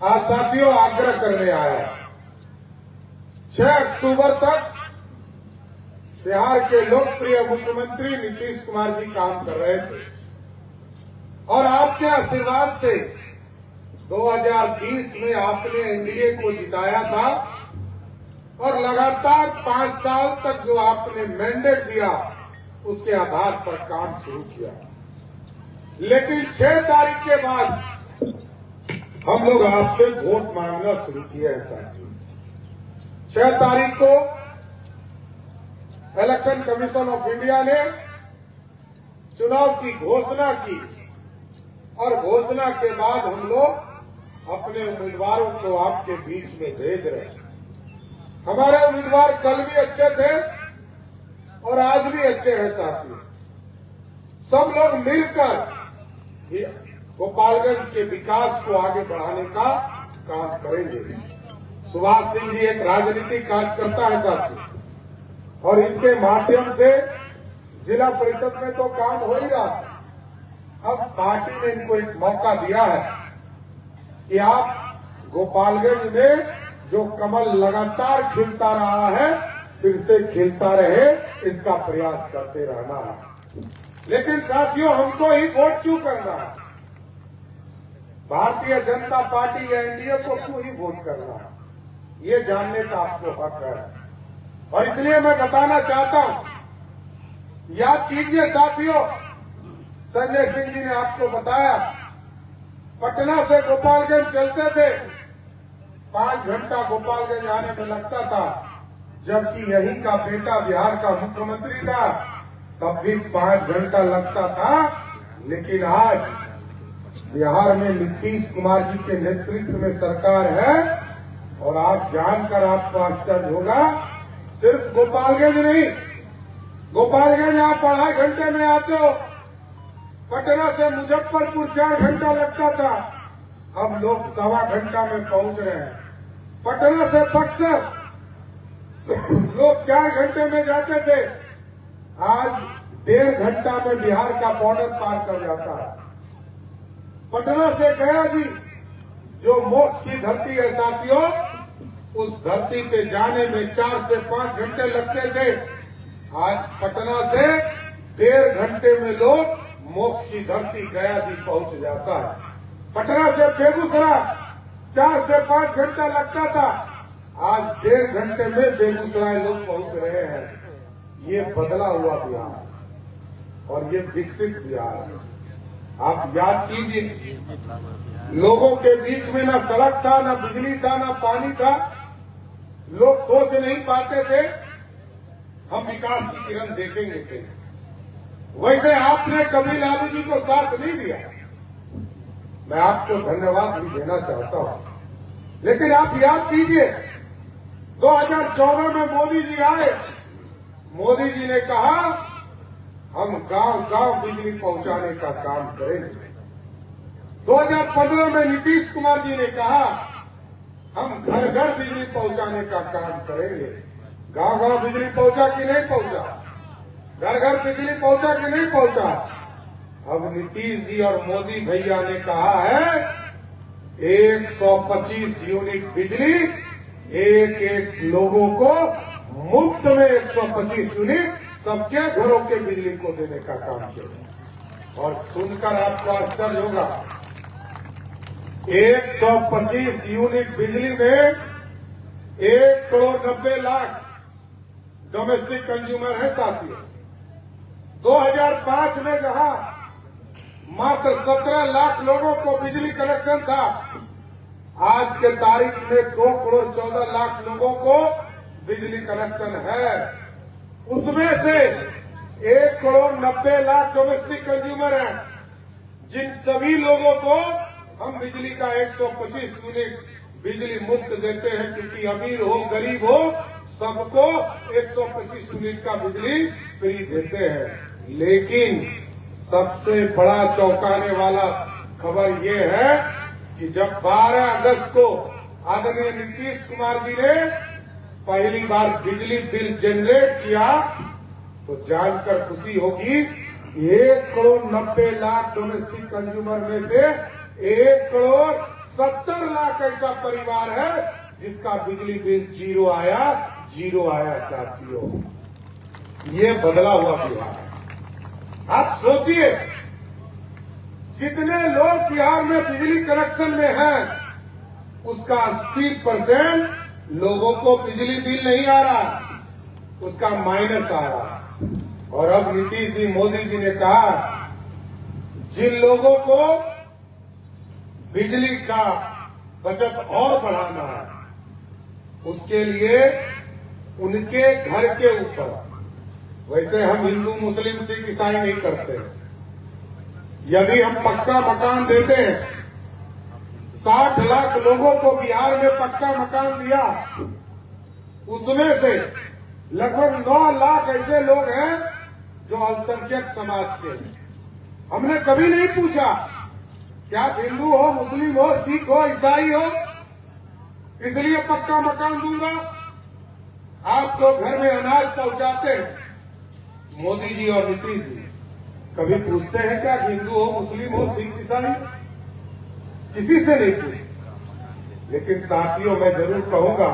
आज साथियों आग्रह करने आया, 6 अक्टूबर तक बिहार के लोकप्रिय मुख्यमंत्री नीतीश कुमार जी काम कर रहे थे और आपके आशीर्वाद से 2020 में आपने एनडीए को जिताया था और लगातार 5 साल तक जो आपने मैंडेट दिया उसके आधार पर काम शुरू किया। लेकिन 6 तारीख के बाद हम लोग आपसे वोट मांगना शुरू किया है साथियों। 6 तारीख को इलेक्शन कमीशन ऑफ इंडिया ने चुनाव की घोषणा की और घोषणा के बाद हम लोग अपने उम्मीदवारों को आपके बीच में भेज रहे हैं। हमारे उम्मीदवार कल भी अच्छे थे और आज भी अच्छे हैं साथियों। सब लोग मिलकर गोपालगंज के विकास को आगे बढ़ाने का काम करेंगे। सुभाष सिंह जी एक राजनीतिक कार्यकर्ता है साथियों और इनके माध्यम से जिला परिषद में तो काम हो ही रहा है। अब पार्टी ने इनको एक मौका दिया है कि आप गोपालगंज में जो कमल लगातार खिलता रहा है फिर से खिलता रहे, इसका प्रयास करते रहना है। लेकिन साथियों हमको ही वोट क्यों करना है? भारतीय जनता पार्टी या एनडीए को क्यों ही वोट करना है, ये जानने का आपको हक है। और इसलिए मैं बताना चाहता हूं, याद कीजिए साथियों, संजय सिंह जी ने आपको बताया पटना से गोपालगंज चलते थे, 5 घंटा गोपालगंज आने में लगता था, जबकि यहीं का बेटा बिहार का मुख्यमंत्री था तब भी 5 घंटा लगता था। लेकिन आज बिहार में नीतीश कुमार जी के नेतृत्व में सरकार है और आप जानकर आपको आश्चर्य होगा, सिर्फ गोपालगंज नहीं, गोपालगंज आप 2.5 घंटे में आते हो, पटना से मुजफ्फरपुर 4 घंटा लगता था, हम लोग 1.25 घंटा में पहुंच रहे हैं। पटना से बक्सर लोग 4 घंटे में जाते थे, आज 1.5 घंटा में बिहार का बॉर्डर पार कर जाता है। पटना से गया जी जो मोक्ष की धरती है साथियों, उस धरती पे जाने में 4 से 5 घंटे लगते थे, आज पटना से 1.5 घंटे में लोग मोक्ष की धरती गया जी पहुंच जाता है। पटना से बेगूसराय 4 से 5 घंटा लगता था, आज 1.5 घंटे में बेगूसराय लोग पहुंच रहे हैं। ये बदला हुआ बिहार और ये विकसित बिहार है। आप याद कीजिए, लोगों के बीच में ना सड़क था, ना बिजली था, ना पानी था, लोग सोच नहीं पाते थे हम विकास की किरण देखेंगे कैसे। वैसे आपने कभी लालू जी को साथ नहीं दिया, मैं आपको धन्यवाद भी देना चाहता हूं। लेकिन आप याद कीजिए 2014 में मोदी जी आए, मोदी जी ने कहा हम गांव-गांव बिजली पहुंचाने का काम करेंगे। 2015 में नीतीश कुमार जी ने कहा हम घर-घर बिजली पहुंचाने का काम करेंगे। गांव-गांव बिजली पहुंचा कि नहीं पहुंचा? घर-घर बिजली पहुंचा कि नहीं पहुंचा? अब नीतीश जी और मोदी भैया ने कहा है 125 यूनिट बिजली एक लोगों को मुफ्त में 125 यूनिट सबके घरों के बिजली को देने का काम किया। और सुनकर आपको आश्चर्य होगा, 125 यूनिट बिजली में 1,90,00,000 डोमेस्टिक कंज्यूमर है साथियों। 2005 में जहां मात्र 17 लाख लोगों को बिजली कनेक्शन था, आज के तारीख में 2,14,00,000 लोगों को बिजली कनेक्शन है। उसमें से 1,90,00,000 डोमेस्टिक कंज्यूमर हैं, जिन सभी लोगों को हम बिजली का 125 यूनिट बिजली मुफ्त देते हैं, क्योंकि अमीर हो गरीब हो सबको 125 यूनिट का बिजली फ्री देते हैं। लेकिन सबसे बड़ा चौंकाने वाला खबर ये है कि जब 12 अगस्त को आदरणीय नीतीश कुमार जी ने पहली बार बिजली बिल जनरेट किया तो जानकर खुशी होगी 1,90,00,000 डोमेस्टिक कंज्यूमर में से 1,60,00,000 70 लाख ऐसा परिवार है जिसका बिजली बिल जीरो आया साथियों। ये बदला हुआ बिहार है। आप सोचिए, जितने लोग बिहार में बिजली कनेक्शन में हैं, उसका 80% लोगों को बिजली बिल नहीं आ रहा, उसका माइनस आ रहा। और अब नीतीश जी, मोदी जी ने कहा, जिन लोगों को बिजली का बचत और बढ़ाना है, उसके लिए उनके घर के ऊपर, वैसे हम हिंदू मुस्लिम सिख ईसाई नहीं करते, यदि हम पक्का मकान देते हैं, 60 लाख लोगों को बिहार में पक्का मकान दिया, उसमें से लगभग 9 लाख ऐसे लोग हैं जो अल्पसंख्यक समाज के हैं। हमने कभी नहीं पूछा कि आप हिंदू हो, मुस्लिम हो, सिख हो, ईसाई हो, इसलिए पक्का मकान दूंगा। आप तो घर में अनाज पहुंचाते हैं। मोदी जी और नीतीश जी कभी पूछते हैं क्या हिंदू हो, मुस्लिम हो, सिख, ईसाई? किसी से नहीं पूछते। लेकिन साथियों, मैं जरूर कहूंगा,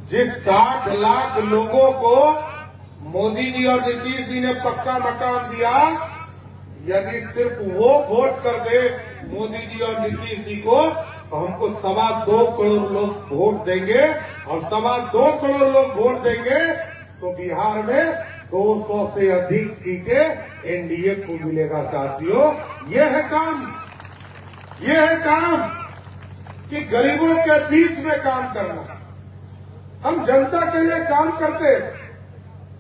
जिस 60 लाख लोगों को मोदी जी और नीतीश जी ने पक्का मकान दिया, यदि सिर्फ वो वोट कर दे मोदी जी और नीतीश जी को, तो हमको 2.25 करोड़ लोग वोट देंगे। और 2.25 करोड़ लोग वोट देंगे तो बिहार में 200 से अधिक सीटें एनडीए को मिलेगा साथियों। ये है काम कि गरीबों के बीच में काम करना। हम जनता के लिए काम करते,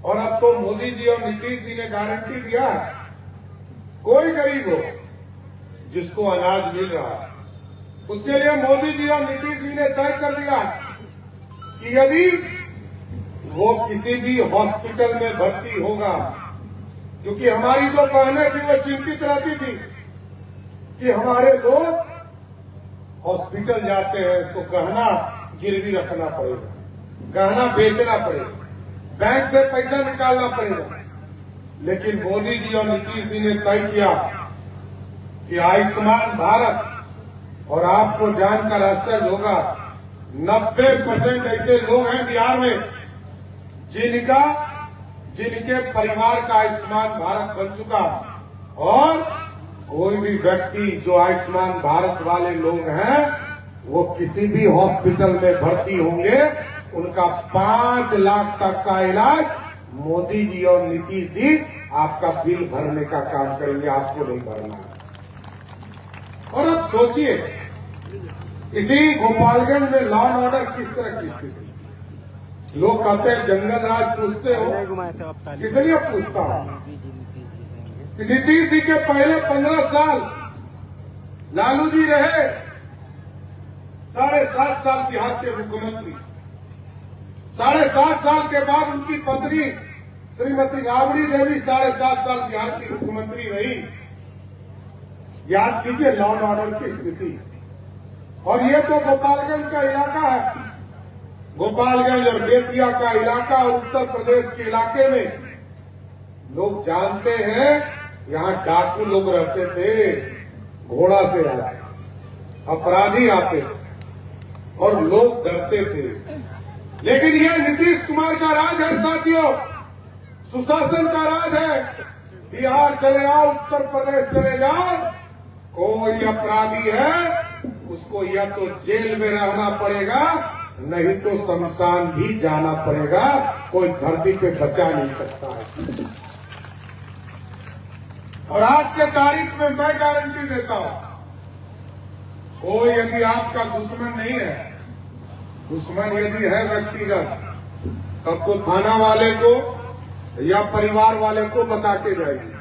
और अब तो मोदी जी और नीतीश जी ने गारंटी दिया है, कोई गरीब हो जिसको अनाज मिल रहा है, उसके लिए मोदी जी और नीतीश जी ने तय कर दिया कि यदि वो किसी भी हॉस्पिटल में भर्ती होगा, क्योंकि हमारी जो बहनें थी वो चिंतित रहती थी कि हमारे लोग हॉस्पिटल जाते हैं तो गहना गिरवी रखना पड़ेगा, गहना बेचना पड़ेगा, बैंक से पैसा निकालना पड़ेगा। लेकिन मोदी जी और नीतीश जी ने तय किया कि आयुष्मान भारत, और आपको जानकर आश्चर्य होगा, 90% ऐसे लोग हैं बिहार में जिनके परिवार का आयुष्मान भारत बन चुका। और कोई भी व्यक्ति जो आयुष्मान भारत वाले लोग हैं, वो किसी भी हॉस्पिटल में भर्ती होंगे, उनका 5 लाख तक का इलाज मोदी जी और नीतीश जी आपका बिल भरने का काम करेंगे, आपको नहीं भरना। और अब सोचिए, इसी गोपालगंज में लॉ एंड ऑर्डर किस तरह की स्थिति। लोग कहते हैं जंगल राज पूछते हो, इसलिए पूछता हूं कि नीतीश जी के पहले 15 साल लालू जी रहे, 7.5 साल बिहार के मुख्यमंत्री। 7.5 साल के बाद उनकी पत्नी श्रीमती राबड़ी देवी 7.5 साल बिहार की मुख्यमंत्री रही। याद कीजिए लॉ एंड ऑर्डर की स्थिति। और ये तो गोपालगंज का इलाका है, गोपालगंज और बेतिया का इलाका, उत्तर प्रदेश के इलाके में लोग जानते हैं, यहाँ डाकू लोग रहते थे, घोड़ा से आते, अपराधी आते और लोग डरते थे। लेकिन ये नीतीश कुमार का राज है साथियों, सुशासन का राज है। बिहार चले आओ, उत्तर प्रदेश चले जाओ, कोई अपराधी है उसको या तो जेल में रहना पड़ेगा, नहीं तो शमशान भी जाना पड़ेगा, कोई धरती पे बचा नहीं सकता है। और आज के तारीख में मैं गारंटी देता हूं, कोई यदि आपका दुश्मन नहीं है, दुश्मन यदि है व्यक्तिगत, तब तो थाना वाले को या परिवार वाले को बता के जाइए,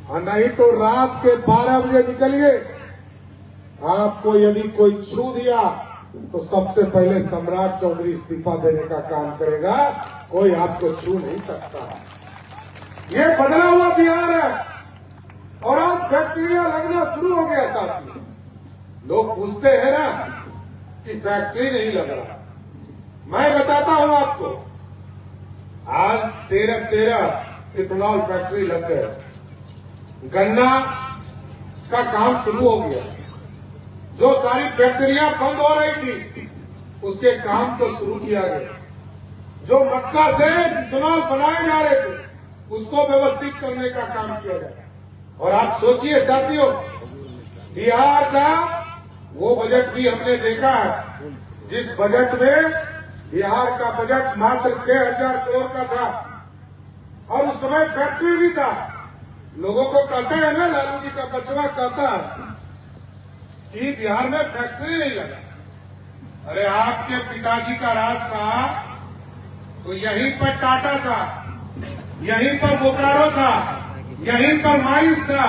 और नहीं तो रात के 12 बजे निकलिए। आपको यदि कोई छू दिया तो सबसे पहले सम्राट चौधरी इस्तीफा देने का काम करेगा, कोई आपको छू नहीं सकता। ये बदला हुआ बिहार है। और आज फैक्ट्रियां लगना शुरू हो गया साथियों। लोग पूछते हैं ना कि फैक्ट्री नहीं लग रहा, मैं बताता हूं आपको, आज 13 इथेनॉल फैक्ट्री लग गए, गन्ना का काम शुरू हो गया, जो सारी फैक्ट्रियां बंद हो रही थी उसके काम को शुरू किया गया। जो मक्का से इथेनॉल बनाए जा रहे थे उसको व्यवस्थित करने का काम किया जाए। और आप सोचिए साथियों, बिहार का वो बजट भी हमने देखा है जिस बजट में बिहार का बजट मात्र 6,000 करोड़ का था और उस समय फैक्ट्री भी था। लोगों को कहते हैं ना, लालू जी का बचवा कहता है कि बिहार में फैक्ट्री नहीं लगा। अरे आपके पिताजी का राज था तो यहीं पर टाटा था, यहीं पर बोकारो था, यहीं पर माइंस था,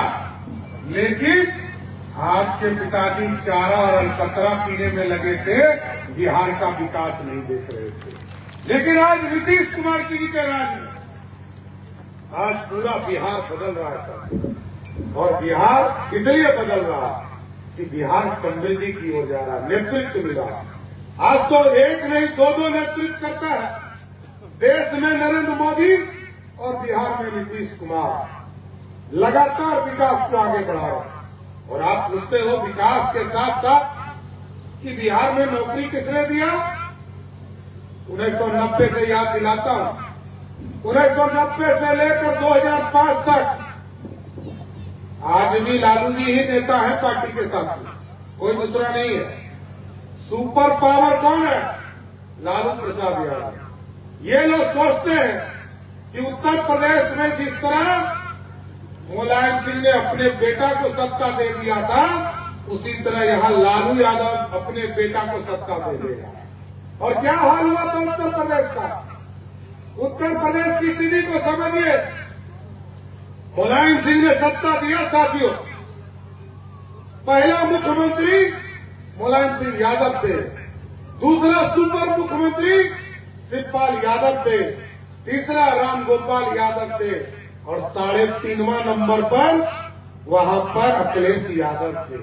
लेकिन आपके पिताजी चारा और अलकतरा पीने में लगे थे, बिहार का विकास नहीं देख रहे थे। लेकिन आज नीतीश कुमार जी के राज में आज पूरा बिहार बदल रहा है। और बिहार इसलिए बदल रहा कि बिहार समृद्धि की ओर जा रहा, नेतृत्व मिला। आज तो एक नहीं दो नेतृत्व करता है। देश में नरेंद्र मोदी और बिहार में नीतीश कुमार लगातार विकास को आगे बढ़ा रहे। और आप पूछते हो विकास के साथ साथ कि बिहार में नौकरी किसने दिया? 1990 से याद दिलाता हूं, 1990 से लेकर 2005 तक आज भी लालू जी ही नेता है पार्टी के साथ, कोई दूसरा नहीं है। सुपर पावर कौन है? लालू प्रसाद यादव। ये लोग सोचते हैं कि उत्तर प्रदेश में जिस तरह मुलायम सिंह ने अपने बेटा को सत्ता दे दिया था, उसी तरह यहां लालू यादव अपने बेटा को सत्ता दे देगा। और क्या हाल हुआ था उत्तर प्रदेश का? उत्तर प्रदेश की स्थिति को समझिए। मुलायम सिंह ने सत्ता दिया साथियों, पहला मुख्यमंत्री मुलायम सिंह यादव थे, दूसरा सुपर मुख्यमंत्री शिवपाल यादव थे, तीसरा राम गोपाल यादव थे और 3.5वां नंबर पर वहां पर अखिलेश यादव थे।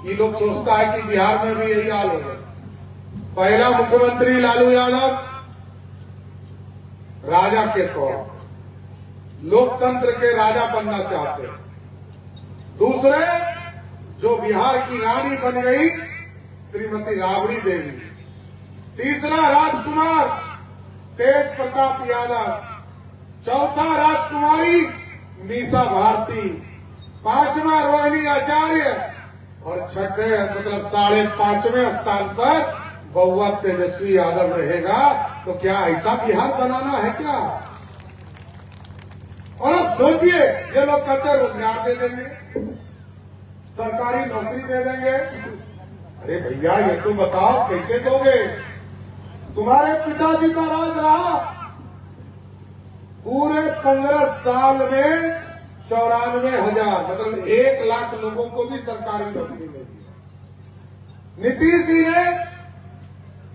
ये लोग सोचता है कि बिहार में भी यही हाल होगा। पहला मुख्यमंत्री लालू यादव राजा के तौर पर लोकतंत्र के राजा बनना चाहते हैं। दूसरे जो बिहार की रानी बन गई श्रीमती राबड़ी देवी। तीसरा राजकुमार तेज प्रताप यादव, चौथा राजकुमारी मीसा भारती, पांचवा रोहिणी आचार्य और छठे मतलब 5.5वें स्थान पर बउआ तेजस्वी यादव रहेगा। तो क्या ऐसा बिहार बनाना है क्या? और अब सोचिए, ये लोग कहते रोजगार दे देंगे, सरकारी नौकरी दे देंगे। अरे भैया ये तो बताओ कैसे दोगे? तुम्हारे पिताजी का राज रहा, पूरे 15 साल में 94,000 मतलब 1 लाख लोगों को भी सरकारी नौकरी नहीं दी। नीतीश जी ने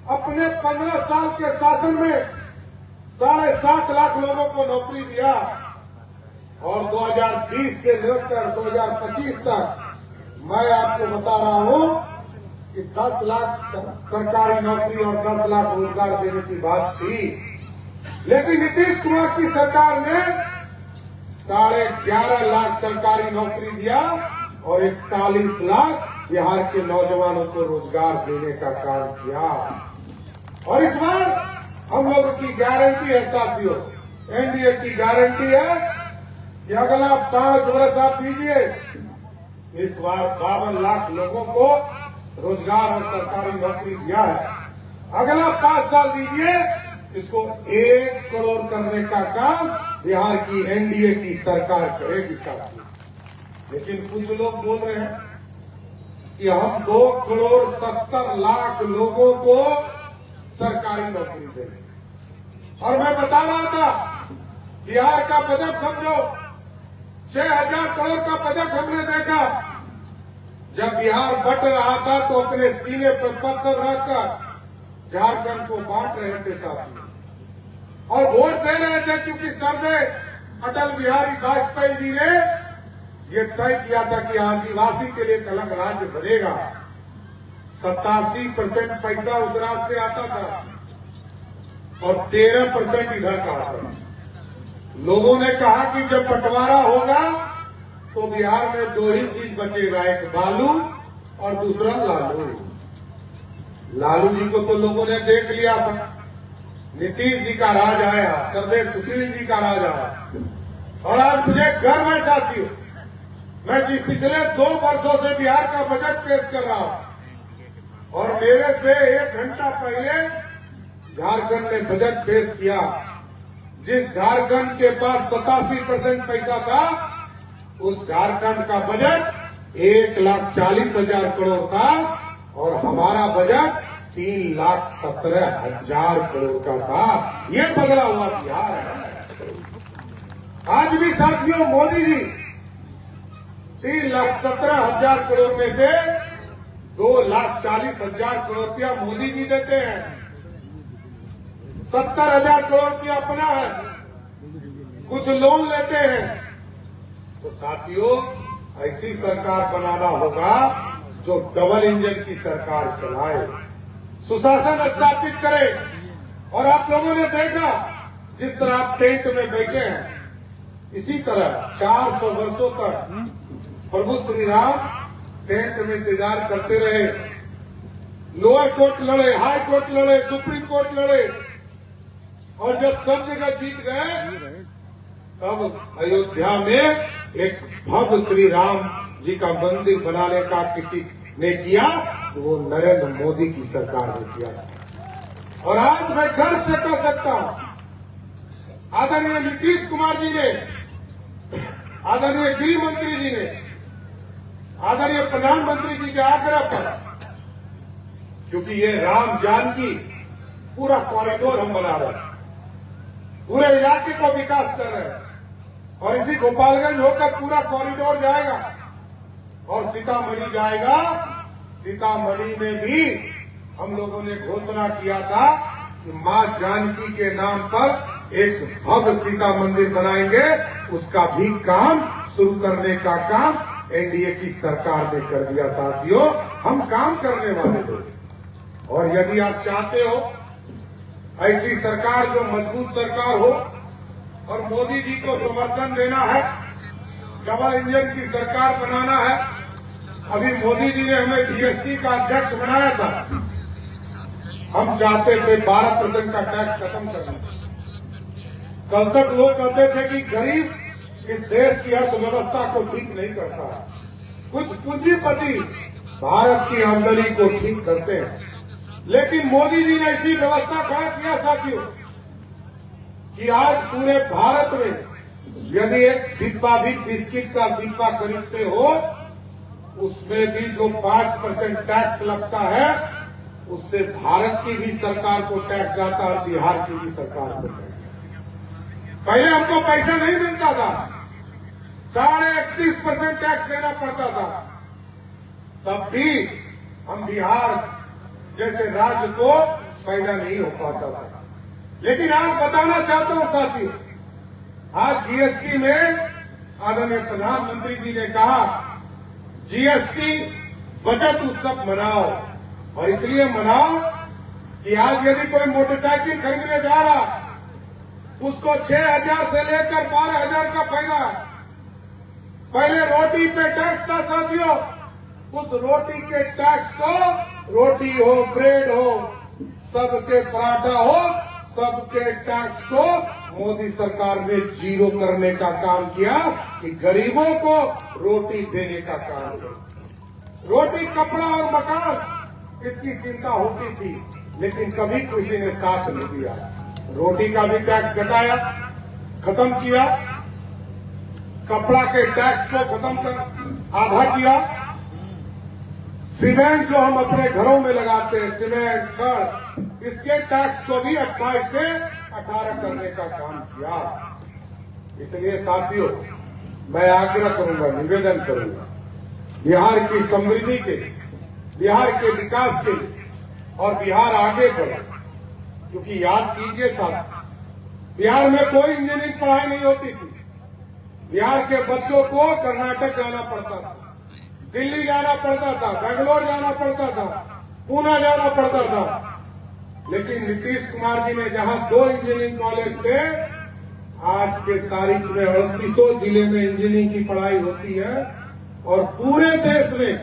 अपने 15 साल के शासन में 7.5 लाख लोगों को नौकरी दिया और 2020 से लेकर 2025 तक मैं आपको बता रहा हूं कि 10 लाख सरकारी नौकरी और 10 लाख रोजगार देने की बात थी। लेकिन नीतीश कुमार की सरकार ने 11.5 लाख सरकारी नौकरी दिया और 41 लाख बिहार के नौजवानों को रोजगार देने का काम किया। और इस बार हम लोगों की गारंटी है साथियों, एनडीए की गारंटी है कि अगला 5 वर्ष आप दीजिए, इस बार 52 लाख लोगों को रोजगार और सरकारी नौकरी दिया है। अगला 5 साल दीजिए, इसको 1 करोड़ करने का काम बिहार की एनडीए की सरकार करेगी साथियों। लेकिन कुछ लोग बोल रहे हैं कि हम 2,70,00,000 लोगों को सरकारी नौकरी देंगे। और मैं बता रहा था बिहार का बजट समझो, 6,000 करोड़ का बजट हमने देखा। जब बिहार बट रहा था तो अपने सीने पर पत्थर रखकर झारखंड को बांट रहे थे साथियों और वोट दे रहे थे, क्योंकि सरदे अटल बिहारी वाजपेयी जी ने ये तय किया था कि आदिवासी के लिए एक अलग राज्य बनेगा। 87% पैसा उस राज्य से आता था और 13% इधर का आता था। लोगों ने कहा कि जब बंटवारा होगा तो बिहार में 2 ही चीज बचेगा, एक बालू और दूसरा लालू। लालू जी को तो लोगों ने देख लिया था, नीतीश जी का राज आया, सरदेव सुशील जी का राज आया, और आज मुझे गर्व है साथियों, मैं जी पिछले 2 वर्षों से बिहार का बजट पेश कर रहा हूं और मेरे से 1 घंटा पहले झारखंड ने बजट पेश किया। जिस झारखंड के पास 87% पैसा था, उस झारखंड का बजट 1,40,000 करोड़ था और हमारा बजट 3,17,000 करोड़ का था। ये बदला हुआ बिहार है। आज भी साथियों मोदी जी 3,17,000 करोड़ में से 2,40,000 करोड़ रुपया मोदी जी देते हैं, 70,000 करोड़ रुपया अपना है, कुछ लोन लेते हैं। तो साथियों ऐसी सरकार बनाना होगा जो डबल इंजन की सरकार चलाए, सुशासन स्थापित करे। और आप लोगों ने देखा जिस तरह आप टेंट में बैठे हैं, इसी तरह 400 वर्षों तक प्रभु श्री राम टेंट में इंतजार करते रहे। लोअर कोर्ट लड़े, हाई कोर्ट लड़े, सुप्रीम कोर्ट लड़े, और जब सब जगह जीत गए तब अयोध्या में एक भव्य श्री राम जी का मंदिर बनाने का किसी ने किया, तो वो नरेंद्र मोदी की सरकार ने किया। और आज मैं गर्व से कह सकता हूं, आदरणीय नीतीश कुमार जी ने, आदरणीय गृह मंत्री जी ने, आदरणीय प्रधानमंत्री जी के आग्रह पर, क्योंकि ये राम जानकी पूरा कॉरिडोर हम बना रहे हैं, पूरे इलाके को विकास कर रहे हैं, और इसी गोपालगंज होकर पूरा कॉरिडोर जाएगा और सीतामढ़ी जाएगा। सीतामढ़ी में भी हम लोगों ने घोषणा किया था कि मां जानकी के नाम पर एक भव्य सीता मंदिर बनाएंगे। उसका भी काम शुरू करने का काम एनडीए की सरकार ने कर दिया। साथियों हम काम करने वाले लोग, और यदि आप चाहते हो ऐसी सरकार जो मजबूत सरकार हो और मोदी जी को समर्थन देना है, डबल इंजन की सरकार बनाना है। अभी मोदी जी ने हमें जीएसटी का अध्यक्ष बनाया था, हम चाहते थे 12% का टैक्स खत्म करना। कल तक लोग कहते थे कि गरीब इस देश की अर्थव्यवस्था को ठीक नहीं करता है, कुछ पूंजीपति भारत की आमदनी को ठीक करते हैं, लेकिन मोदी जी ने ऐसी व्यवस्था खड़ा किया साथियों कि आज पूरे भारत में यदि एक डिब्बा भी बिस्किट का डिब्बा खरीदते हो, उसमें भी जो 5% टैक्स लगता है, उससे भारत की भी सरकार को टैक्स जाता है और बिहार की भी सरकार को टैक्स। पहले हमको पैसा नहीं मिलता था, 31.5% टैक्स देना पड़ता था, तब भी हम बिहार जैसे राज्य को पैदा नहीं हो पाता था। लेकिन आज बताना चाहता हूं साथियों, आज जीएसटी में आदरणीय प्रधानमंत्री जी ने कहा जीएसटी बचत उत्सव मनाओ, और इसलिए मनाओ कि आज यदि कोई मोटरसाइकिल खरीदने जा रहा, उसको 6,000 से लेकर 12,000 का फायदा। पहले रोटी पे टैक्स था साथियों, उस रोटी के टैक्स को, रोटी हो, ब्रेड हो, सबके पराठा हो, सबके टैक्स को मोदी सरकार ने जीरो करने का काम किया कि गरीबों को रोटी देने का काम किया। रोटी, कपड़ा और मकान इसकी चिंता होती थी, लेकिन कभी किसी ने साथ नहीं दिया। रोटी का भी टैक्स घटाया, खत्म किया, कपड़ा के टैक्स को खत्म कर आधा किया, सीमेंट जो हम अपने घरों में लगाते हैं, सीमेंट, छड़, इसके टैक्स को भी 28 से 18 करने का काम किया। इसलिए साथियों मैं आग्रह करूंगा, निवेदन करूंगा, बिहार की समृद्धि के लिए, बिहार के विकास के लिए, और बिहार आगे बढ़े। क्योंकि याद कीजिए साथ, बिहार में कोई इंजीनियरिंग पढ़ाई नहीं होती थी। बिहार के बच्चों को कर्नाटक जाना पड़ता था, दिल्ली जाना पड़ता था, बेंगलोर जाना पड़ता था, पूना जाना पड़ता था। लेकिन नीतीश कुमार जी ने जहां 2 इंजीनियरिंग कॉलेज थे, आज के तारीख में 38 जिले में इंजीनियरिंग की पढ़ाई होती है, और पूरे देश में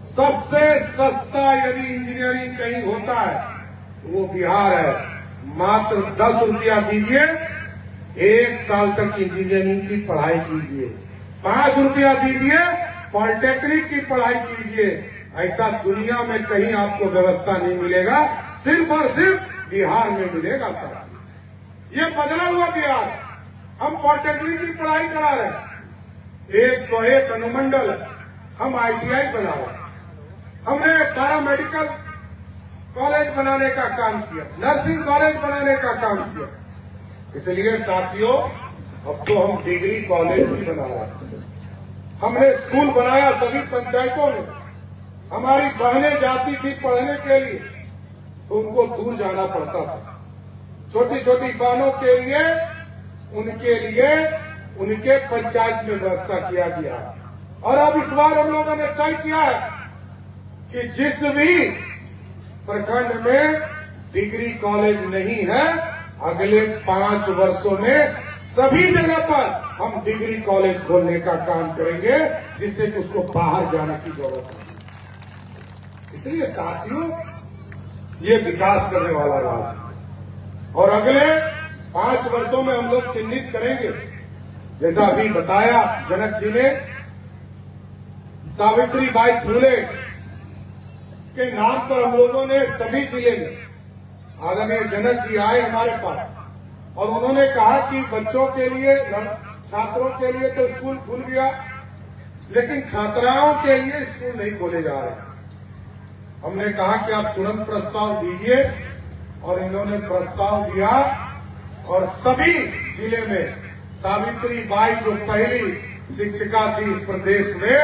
सबसे सस्ता यदि इंजीनियरिंग कहीं होता है तो वो बिहार है। मात्र 10 रुपया दीजिए, 1 साल तक इंजीनियरिंग की पढ़ाई कीजिए। 5 रुपया दीजिए, पॉलिटेक्निक की पढ़ाई कीजिए। ऐसा दुनिया में कहीं आपको व्यवस्था नहीं मिलेगा, सिर्फ और सिर्फ बिहार में मिलेगा साथी। ये बदला हुआ बिहार। हम पॉलिटेक्निक की पढ़ाई करा रहे हैं, 101 अनुमंडल हम ITI बना रहे हैं। हमने पैरामेडिकल कॉलेज बनाने का काम किया, नर्सिंग कॉलेज बनाने का काम किया। इसलिए साथियों, अब तो हम डिग्री कॉलेज भी बना रहे हैं। हमने स्कूल बनाया सभी पंचायतों में। हमारी बहनें जाती थी पढ़ने के लिए तो उनको दूर जाना पड़ता था। छोटी छोटी बहनों के लिए उनके पंचायत में व्यवस्था किया गया। और अब इस बार हम लोगों ने तय किया है कि जिस भी प्रखंड में डिग्री कॉलेज नहीं है, अगले 5 वर्षों में सभी जगह पर हम डिग्री कॉलेज खोलने का काम करेंगे, जिससे कि उसको बाहर जाने की जरूरत नहीं। इसलिए साथियों, ये विकास करने वाला राज्य, और अगले 5 वर्षों में हम लोग चिन्हित करेंगे, जैसा अभी बताया जनक जी ने, सावित्रीबाई फुले के नाम पर हम लोगों ने सभी जिले में, आदरणीय जनक जी आए हमारे पास और उन्होंने कहा कि बच्चों के लिए, छात्रों के लिए तो स्कूल खुल गया, लेकिन छात्राओं के लिए स्कूल नहीं खोले जा रहे। हमने कहा कि आप तुरंत प्रस्ताव दीजिए, और इन्होंने प्रस्ताव दिया और सभी जिले में सावित्रीबाई जो पहली शिक्षिका थी इस प्रदेश में,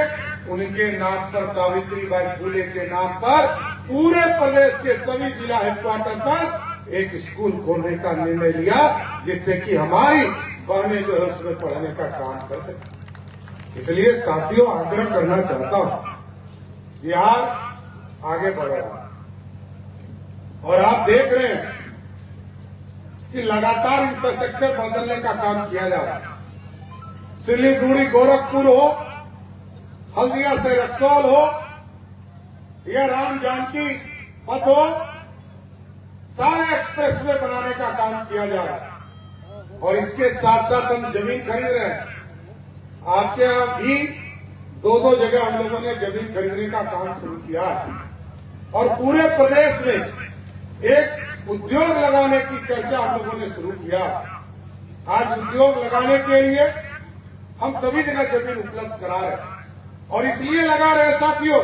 उनके नाम पर, सावित्रीबाई फुले के नाम पर पूरे प्रदेश के सभी जिला हेडक्वार्टर पर एक स्कूल खोलने का निर्णय लिया, जिससे कि हमारी बहनें जो है उसमें पढ़ने का काम कर सके। इसलिए साथियों, आग्रह करना चाहता हूं, बिहार आगे बढ़ रहा है और आप देख रहे हैं कि लगातार इंफ्रास्ट्रक्चर बदलने का काम किया जा रहा है। सिलीगुड़ी गोरखपुर हो, हल्दिया से रक्सौल हो, या राम जानकी पथ हो, सारे एक्सप्रेसवे बनाने का काम किया जा रहा है। और इसके साथ साथ हम जमीन खरीद रहे हैं। आपके यहां भी 2 जगह हम लोगों ने जमीन खरीदने का काम शुरू किया है, और पूरे प्रदेश में एक उद्योग लगाने की चर्चा हम लोगों ने शुरू किया। आज उद्योग लगाने के लिए हम सभी जगह जमीन उपलब्ध करा रहे हैं, और इसलिए लगा रहे हैं साथियों,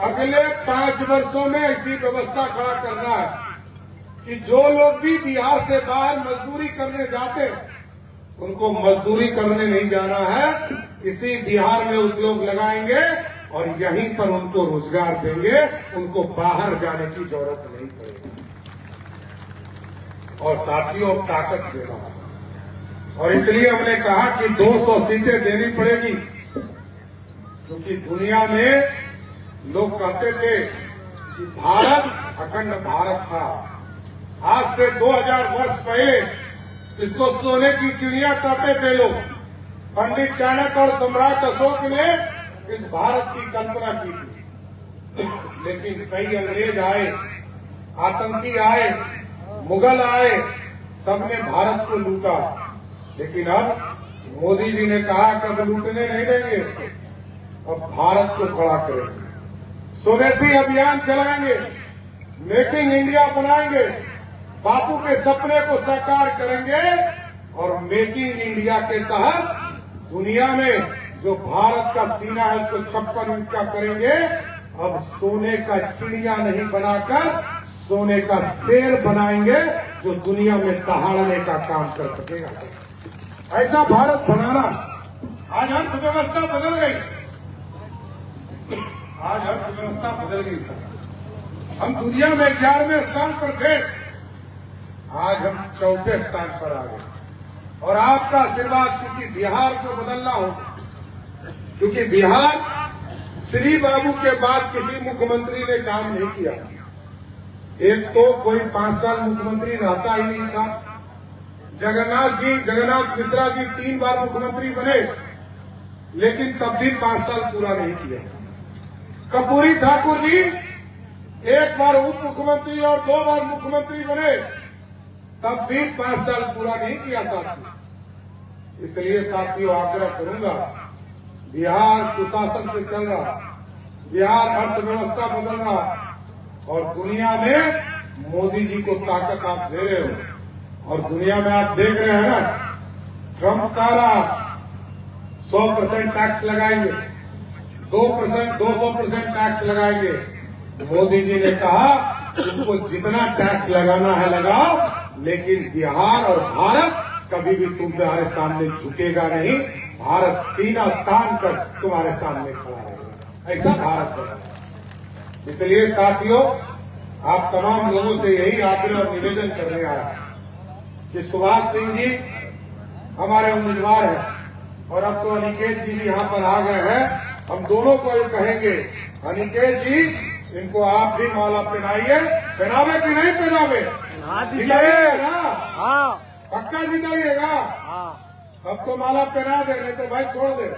अगले 5 वर्षों में ऐसी व्यवस्था खड़ा करना है कि जो लोग भी बिहार से बाहर मजदूरी करने जाते हैं, उनको मजदूरी करने नहीं जाना है, इसी बिहार में उद्योग लगाएंगे और यहीं पर उनको रोजगार देंगे, उनको बाहर जाने की जरूरत नहीं पड़ेगी। और साथियों, ताकत देना है, और इसलिए हमने कहा कि 200 सीटें देनी पड़ेगी, क्योंकि दुनिया में लोग कहते थे कि भारत अखंड भारत था। आज से 2000 वर्ष पहले इसको सोने की चिड़िया कहते थे लोग। पंडित चाणक्य और सम्राट अशोक ने इस भारत की कल्पना की थी, लेकिन कई अंग्रेज आए, आतंकी आए, मुगल आए, सबने भारत को लूटा। लेकिन अब मोदी जी ने कहा कि अब लूटने नहीं देंगे, अब भारत को खड़ा करेंगे, स्वदेशी अभियान चलाएंगे, मेकिंग इंडिया बनाएंगे, बापू के सपने को साकार करेंगे, और मेकिंग इंडिया के तहत दुनिया में जो भारत का सीना है उसको 56 इंच का करेंगे। अब सोने का चिड़िया नहीं बनाकर सोने का शेर बनाएंगे, जो दुनिया में दहाड़ने का काम कर सकेगा। ऐसा भारत बनाना। आज अर्थव्यवस्था बदल गई, आज अर्थव्यवस्था बदल गई सर। हम दुनिया में 11वें स्थान पर थे, आज हम 4थे स्थान पर आ गए, और आपका आशीर्वाद, क्योंकि बिहार को बदलना हो, क्योंकि बिहार श्री बाबू के बाद किसी मुख्यमंत्री ने काम नहीं किया। एक तो कोई 5 साल मुख्यमंत्री रहता ही नहीं था। जगन्नाथ मिश्रा जी 3 बार मुख्यमंत्री बने, लेकिन तब भी 5 साल पूरा नहीं किया। कर्पूरी ठाकुर जी एक बार उप मुख्यमंत्री और 2 बार मुख्यमंत्री बने, तब भी 5 साल पूरा नहीं किया साथियों। इसलिए साथियों आग्रह करूंगा, बिहार सुशासन से चल रहा, बिहार अर्थव्यवस्था बदल रहा और दुनिया में मोदी जी को ताकत आप दे रहे हो। और दुनिया में आप देख रहे हैं ना, ट्रंप कह रहा 100% टैक्स लगाएंगे, 2% 200% टैक्स लगाएंगे। मोदी जी ने कहा तुमको जितना टैक्स लगाना है लगाओ, लेकिन बिहार और भारत कभी भी तुम्हारे सामने झुकेगा नहीं। भारत सीना तान कर तुम्हारे सामने खड़ा रहेगा, ऐसा भारत बना। इसलिए साथियों आप तमाम लोगों से यही आग्रह और निवेदन करने आया कि सुभाष सिंह जी हमारे उम्मीदवार हैं और अब तो अनिकेत जी भी यहाँ पर आ गए हैं। हम दोनों को ये कहेंगे, अनिकेत जी इनको आप भी माला पहनाइए, पहनावे कि नहीं पहनावे? जिताइए ना? हाँ पक्का जिताइएगा? हाँ। अब तो माला पहना दे, नहीं तो भाई छोड़ दे।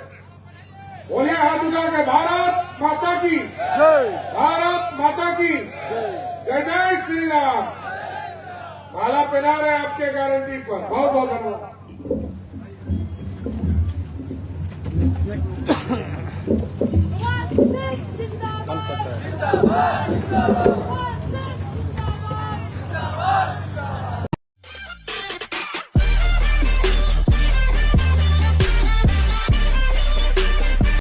बोलिए हाथ उठा के, भारत माता की जय, भारत माता की जय। जय जय श्री राम। माला पहना रहे आपके गारंटी पर। बहुत बहुत धन्यवाद। बंद करता है।